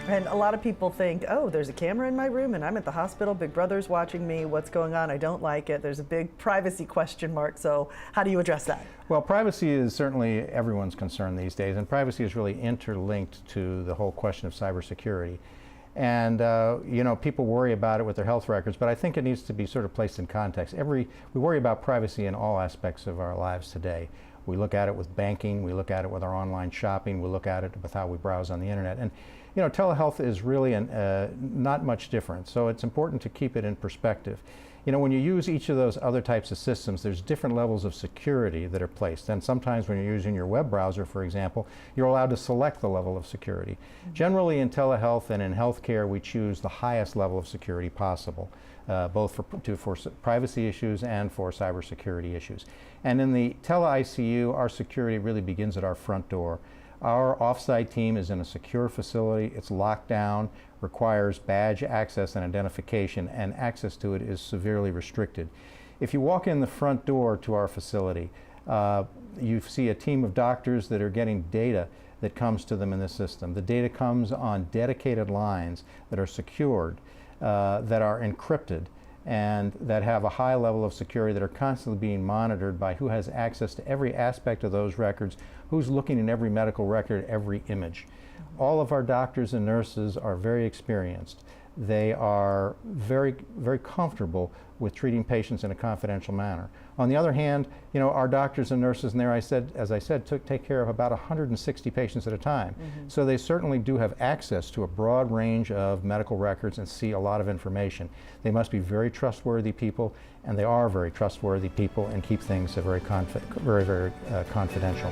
And a lot of people think, oh, there's a camera in my room and I'm at the hospital, Big Brother's watching me, what's going on? I don't like it. There's a big privacy question mark. So how do you address that? Well, privacy is certainly everyone's concern these days, and privacy is really interlinked to the whole question of cybersecurity. And you know, people worry about it with their health records, but I think it needs to be sort of placed in context. We worry about privacy in all aspects of our lives today. We look at it with banking, we look at it with our online shopping, we look at it with how we browse on the internet. And you know, telehealth is really not much different, so it's important to keep it in perspective. You know, when you use each of those other types of systems, there's different levels of security that are placed. And sometimes when you're using your web browser, for example, you're allowed to select the level of security. Generally in telehealth and in healthcare, we choose the highest level of security possible, both for privacy issues and for cybersecurity issues. And in the Tele-ICU, our security really begins at our front door. Our off-site team is in a secure facility. It's locked down, requires badge access and identification, and access to it is severely restricted. If you walk in the front door to our facility, you see a team of doctors that are getting data that comes to them in the system. The data comes on dedicated lines that are secured, that are encrypted, and that have a high level of security, that are constantly being monitored by who has access to every aspect of those records, who's looking in every medical record, every image. All of our doctors and nurses are very experienced. They are very, very comfortable with treating patients in a confidential manner. On the other hand, you know, our doctors and nurses, and as I said, take care of about 160 patients at a time. So they certainly do have access to a broad range of medical records and see a lot of information. They must be very trustworthy people, and they are very trustworthy people, and keep things very confidential.